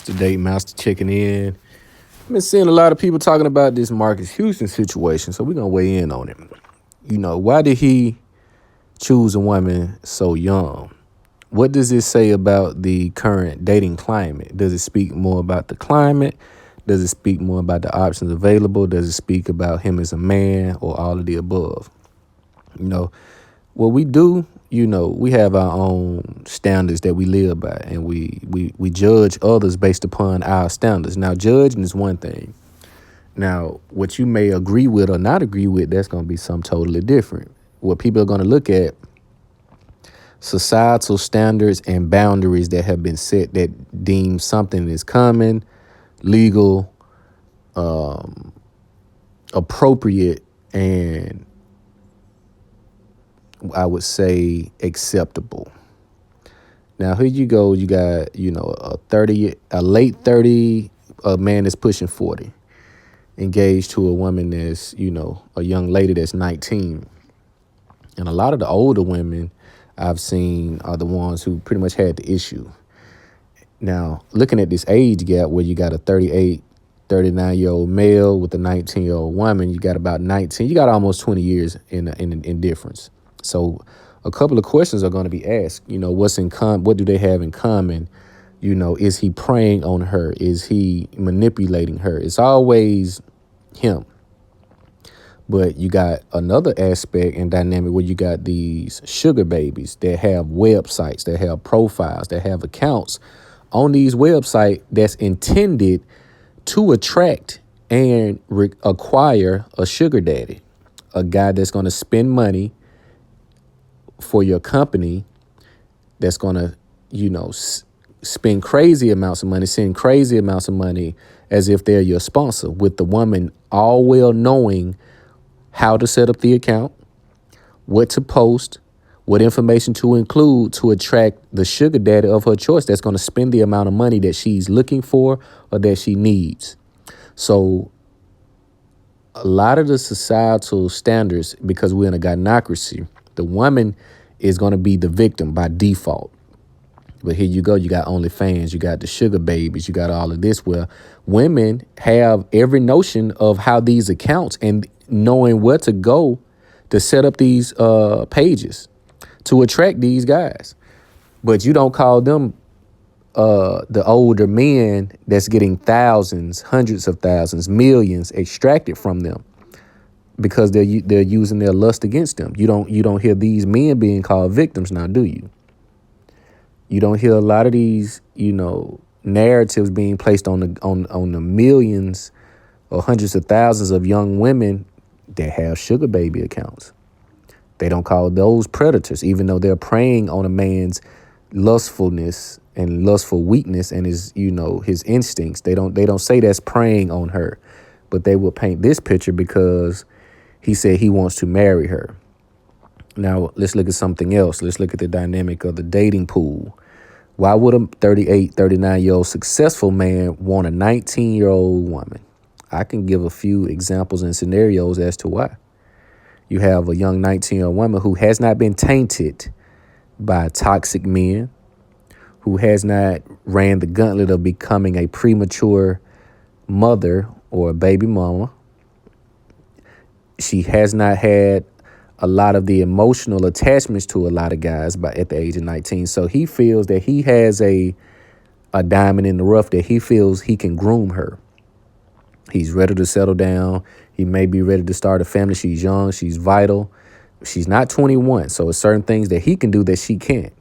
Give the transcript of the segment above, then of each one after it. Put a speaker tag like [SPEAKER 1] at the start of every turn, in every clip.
[SPEAKER 1] Master Date Master checking in. I've been seeing a lot of people talking about this Marcus Houston situation, so we're gonna weigh in on it. Why did he choose a woman so young? What does this say about the current dating climate? Does it speak more about the climate? Does it speak more about the options available? Does it speak about him as a man, or all of the above? You know, what we do, we have our own standards that we live by, and we judge others based upon our standards. Now, judging is one thing. Now, what you may agree with or not agree with, that's going to be something totally different. What people are going to look at, societal standards and boundaries that have been set that deem something is common, legal, appropriate, and I would say acceptable. Now, here you go. You got, a late 30, a man that's pushing 40, engaged to a woman that's, a young lady that's 19. And a lot of the older women I've seen are the ones who pretty much had the issue. Now, looking at this age gap where you got a 38, 39-year-old male with a 19-year-old woman, you got about 19, you got almost 20 years in difference. So a couple of questions are going to be asked. What's in what do they have in common? Is he preying on her? Is he manipulating her? It's always him. But you got another aspect and dynamic where you got these sugar babies that have websites, that have profiles, that have accounts on these websites that's intended to attract and acquire a sugar daddy, a guy that's going to spend money for your company, that's going to, spend crazy amounts of money, send crazy amounts of money as if they're your sponsor, with the woman all well knowing how to set up the account, what to post, what information to include to attract the sugar daddy of her choice that's going to spend the amount of money that she's looking for or that she needs. So a lot of the societal standards, because we're in a gynocracy, the woman is going to be the victim by default. But here you go. You got OnlyFans. You got the sugar babies. You got all of this where women have every notion of how these accounts and knowing where to go to set up these pages to attract these guys. But you don't call them the older men that's getting thousands, hundreds of thousands, millions extracted from them because they're using their lust against them. You don't hear these men being called victims now, do you? You don't hear a lot of these, narratives being placed on the millions or hundreds of thousands of young women that have sugar baby accounts. They don't call those predators, even though they're preying on a man's lustfulness and lustful weakness and his instincts. They don't say that's preying on her, but they will paint this picture because he said he wants to marry her. Now, let's look at something else. Let's look at the dynamic of the dating pool. Why would a 38, 39-year-old successful man want a 19-year-old woman? I can give a few examples and scenarios as to why. You have a young 19-year-old woman who has not been tainted by toxic men, who has not ran the gauntlet of becoming a premature mother or a baby mama. She has not had a lot of the emotional attachments to a lot of guys at the age of 19. So he feels that he has a diamond in the rough that he feels he can groom her. He's ready to settle down. He may be ready to start a family. She's young. She's vital. She's not 21. So it's certain things that he can do that she can't.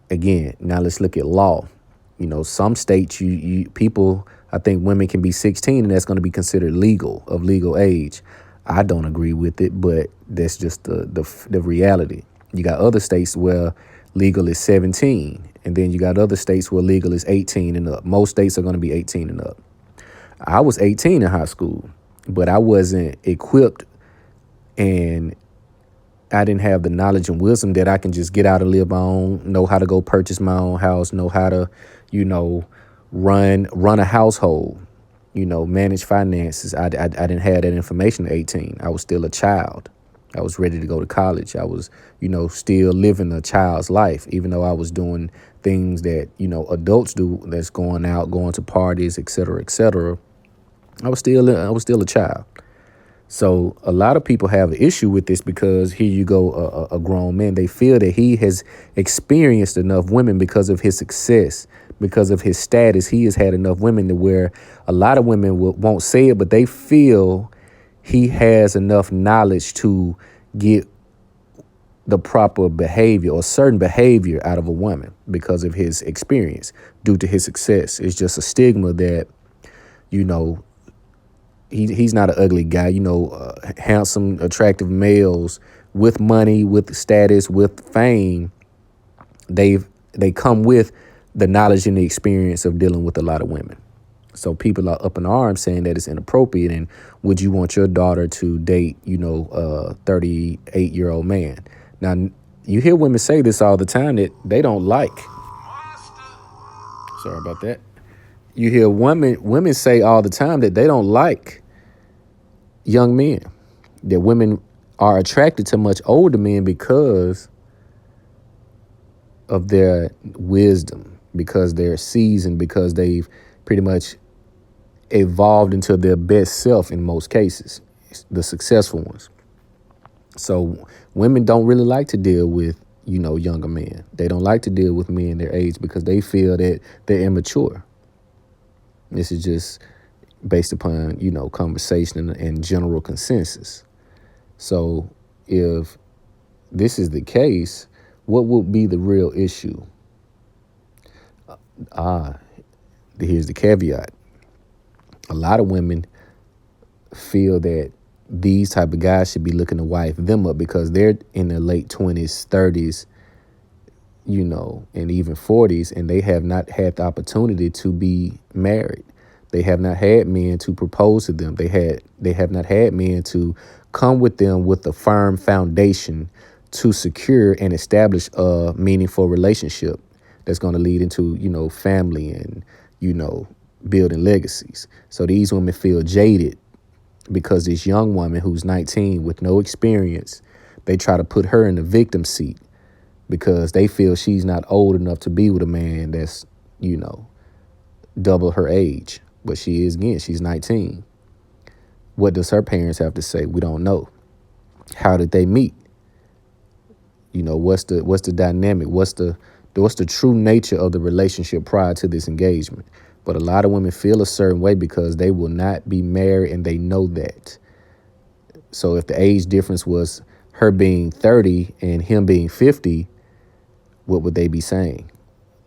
[SPEAKER 1] Again, now let's look at law. Some states, people, I think women can be 16 and that's going to be considered of legal age. I don't agree with it, but that's just the reality. You got other states where legal is 17, and then you got other states where legal is 18 and up. Most states are going to be 18 and up. I was 18 in high school, but I wasn't equipped and I didn't have the knowledge and wisdom that I can just get out and live my own, know how to go purchase my own house, know how to, run a household. Manage finances. I didn't have that information at 18. I was still a child. I was ready to go to college. I was, still living a child's life, even though I was doing things that, adults do, that's going out, going to parties, et cetera, et cetera. I was still a child. So a lot of people have an issue with this because here you go, a grown man. They feel that he has experienced enough women because of his success, because of his status. He has had enough women to where a lot of women won't say it, but they feel he has enough knowledge to get the proper behavior or certain behavior out of a woman because of his experience, due to his success. It's just a stigma that, you know, he's not an ugly guy. Handsome, attractive males with money, with status, with fame, they come with the knowledge and the experience of dealing with a lot of women. So people are up in arms saying that it's inappropriate. And would you want your daughter to date, a 38-year-old man? Now, you hear women say this all the time that they don't like. Sorry about that. You hear women say all the time that they don't like young men, that women are attracted to much older men because of their wisdom, because they're seasoned, because they've pretty much evolved into their best self in most cases, the successful ones. So women don't really like to deal with, younger men. They don't like to deal with men their age because they feel that they're immature. This is just based upon, conversation and general consensus. So if this is the case, what would be the real issue? Here's the caveat. A lot of women feel that these type of guys should be looking to wife them up because they're in their late 20s, 30s, and even 40s, and they have not had the opportunity to be married. They have not had men to propose to them. They have not had men to come with them with a firm foundation to secure and establish a meaningful relationship that's going to lead into, family and, building legacies. So these women feel jaded because this young woman who's 19 with no experience, they try to put her in the victim seat because they feel she's not old enough to be with a man that's, double her age. But she is, again, she's 19. What does her parents have to say? We don't know. How did they meet? What's the dynamic? What's the true nature of the relationship prior to this engagement? But a lot of women feel a certain way because they will not be married and they know that. So if the age difference was her being 30 and him being 50, what would they be saying?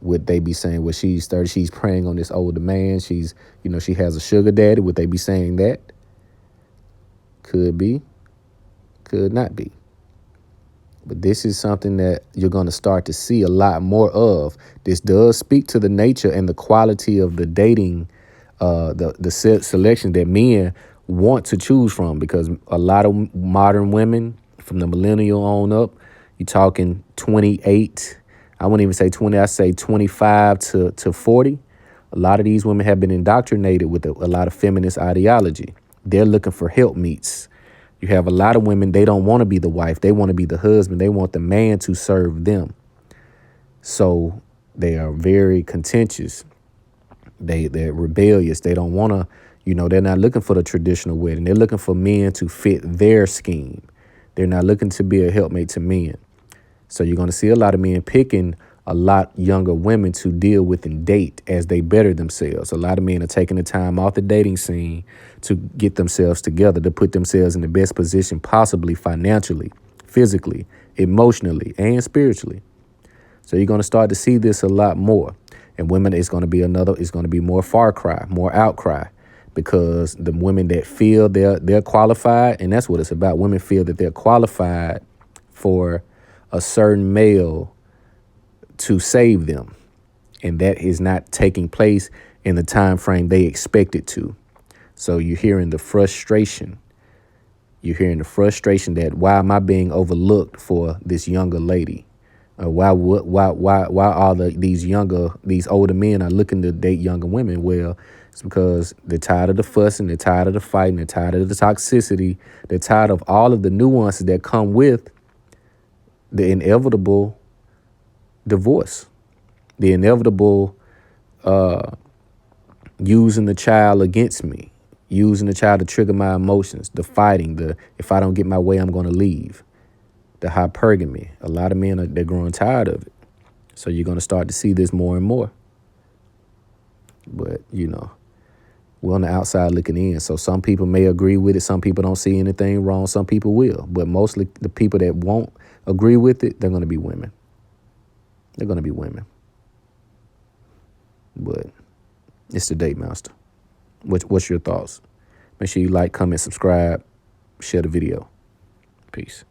[SPEAKER 1] Would they be saying, well, she's 30, she's preying on this older man, she's, she has a sugar daddy? Would they be saying that? Could be, could not be. But this is something that you're going to start to see a lot more of. This does speak to the nature and the quality of the dating, the selection that men want to choose from, because a lot of modern women from the millennial on up, you're talking 28, I wouldn't even say 20, I say 25 to 40. A lot of these women have been indoctrinated with a lot of feminist ideology. They're looking for helpmeets. You have a lot of women, they don't want to be the wife. They want to be the husband. They want the man to serve them. So they are very contentious. They're rebellious. They don't want to, they're not looking for the traditional wedding. They're looking for men to fit their scheme. They're not looking to be a helpmate to men. So you're going to see a lot of men picking a lot younger women to deal with and date as they better themselves. A lot of men are taking the time off the dating scene to get themselves together, to put themselves in the best position possibly, financially, physically, emotionally, and spiritually. So you're going to start to see this a lot more. And women, it's going to be more far cry, more outcry, because the women that feel they're qualified, and that's what it's about. Women feel that they're qualified for a certain male to save them, and that is not taking place in the time frame they expect it to. So you're hearing the frustration. You're hearing the frustration that why am I being overlooked for this younger lady? Why all these older men are looking to date younger women? Well, it's because they're tired of the fussing, they're tired of the fighting, they're tired of the toxicity, they're tired of all of the nuances that come with the inevitable divorce. The inevitable using the child against me, using the child to trigger my emotions, the fighting, the if I don't get my way, I'm going to leave, the hypergamy. A lot of men, they're growing tired of it. So you're going to start to see this more and more. But, we're on the outside looking in. So some people may agree with it. Some people don't see anything wrong. Some people will. But mostly the people that won't agree with it, they're going to be women. They're going to be women. But it's the Date Master. What's your thoughts? Make sure you like, comment, subscribe, share the video. Peace.